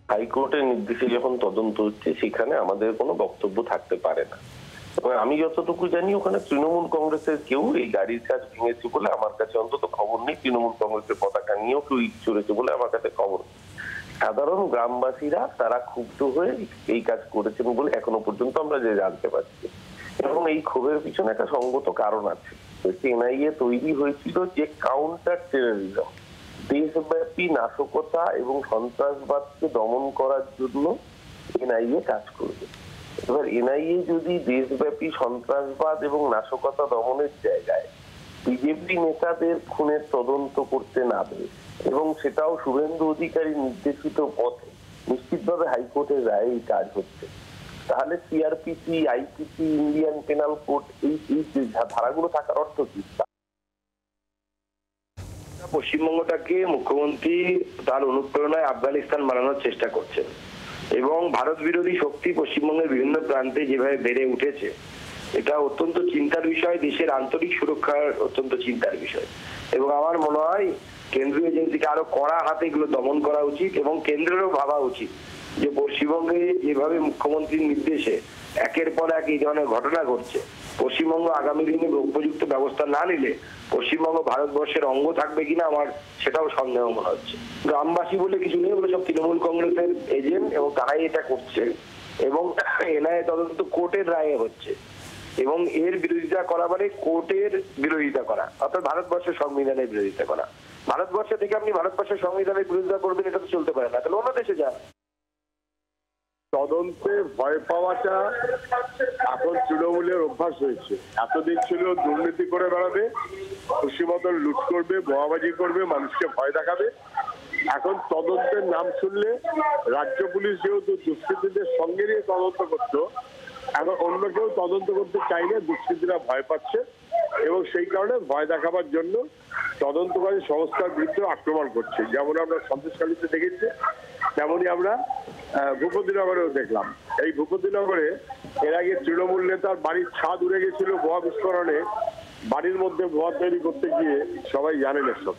হাইকোর্টের নির্দেশে যখন তদন্ত হচ্ছে সেখানে আমাদের কোনো বক্তব্য থাকতে পারে না। এবং আমি যতটুকু জানি ওখানে তৃণমূল কংগ্রেসের কেউ এই গাড়ির কাজ ভেঙেছে বলে আমার কাছে অন্তত খবর নেই। তৃণমূল কংগ্রেসের পতাকা নিয়েও কেউ ইট চড়েছে বলে আমার কাছে খবর নেই। সাধারণ গ্রামবাসীরা তারা ক্ষুব্ধ হয়ে এই কাজ করেছেন বলে এখনো পর্যন্ত আমরা যে জানতে পারছি। এবং এই ক্ষোভের পিছনে একটা সঙ্গত কারণ আছে। এনআইএ তৈরি হয়েছিল যে কাউন্টার টেররিজম, দেশব্যাপী নাশকতা এবং সন্ত্রাসবাদকে দমন করার জন্য এনআইএ কাজ করবে। এবার এনআইএ যদি দেশব্যাপী সন্ত্রাসবাদ এবং নাশকতা দমনের জায়গায় বিজেপি নেতাদের খুনের তদন্ত করতে না দেয় এবং সেটাও শুভেন্দু অধিকারী নির্দেশিত পথে, নিশ্চিতভাবে হাইকোর্টের রায়ে এই কাজ হচ্ছে। তাহলে CrPC, IPC, Indian penal code এই ধারাগুলো থাকার অর্থ কি? পশ্চিমবঙ্গটাকে মুখ্যমন্ত্রী তার অনুপ্রেরণায় আফগানিস্তান বানানোর চেষ্টা করছেন এবং ভারত বিরোধী শক্তি পশ্চিমবঙ্গের বিভিন্ন প্রান্তে যেভাবে বেড়ে উঠেছে, এটা অত্যন্ত চিন্তার বিষয়। দেশের আন্তরিক সুরক্ষার অত্যন্ত চিন্তার বিষয় এবং আমার মনে হয় কেন্দ্রীয় এজেন্সিকে আরো কড়া হাতে এগুলো দমন করা উচিত এবং কেন্দ্রেরও ভাবা উচিত যে পশ্চিমবঙ্গে যেভাবে মুখ্যমন্ত্রীর নির্দেশে একের পর এক এই ধরনের ঘটনা ঘটছে, পশ্চিমবঙ্গ আগামী দিনে উপযুক্ত ব্যবস্থা না নিলে পশ্চিমবঙ্গ ভারতবর্ষের অঙ্গ থাকবে কিনা আমার সেটাও সন্দেহ মনে হচ্ছে। গ্রামবাসী বলে কিছু নেই, ওগুলো সব তৃণমূল কংগ্রেসের এজেন্ট এবং তারাই এটা করছে এবং এনআইএ তদন্ত কোর্টের রায়ে হচ্ছে এবং এর বিরোধিতা করা মানে কোর্টের বিরোধিতা করা, অর্থাৎ ভারতবর্ষের সংবিধানের বিরোধিতা করা। ভারতবর্ষ থেকে আপনি ভারতবর্ষের সংবিধানের বিরোধিতা করবেন, এটা তো চলতে পারে না। তাহলে অন্য দেশে যান। তদন্তে ভয় পাওয়াটা এখন তৃণমূলের অভ্যাস হয়েছে। এতদিন ছিল দুর্নীতি করে বেড়াবে, খুশি মতন লুট করবে, বোমাবাজি করবে, মানুষকে ভয় দেখাবে। এখন তদন্তের নাম শুনলে রাজ্য পুলিশ যেহেতু দুষ্কৃতীদের সঙ্গে নিয়ে তদন্ত করতো, এখন অন্য কেউ তদন্ত করতে চাইলে দুষ্কৃতীরা ভয় পাচ্ছে এবং সেই কারণে ভয় দেখাবার জন্য তদন্তকারী সংস্থার বিরুদ্ধে আক্রমণ করছে। যেমন আমরা সন্দেশখালীতে দেখেছি, তেমনই আমরা ভূপতিনগরেও দেখলাম। এই ভূপতিনগরে এর আগে তৃণমূল নেতার বাড়ির ছাদ উড়ে গেছিল বোমা বিস্ফোরণে, বাড়ির মধ্যে বোমা তৈরি করতে গিয়ে সবাই জানেন এসব।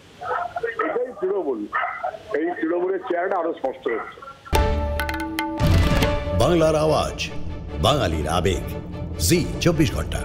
এটাই তৃণমূল, এই তৃণমূলের চেহারাটা আরো স্পষ্ট হচ্ছে। বাংলার আওয়াজ, বাঙালির আবেগ, জি 24 ঘন্টা।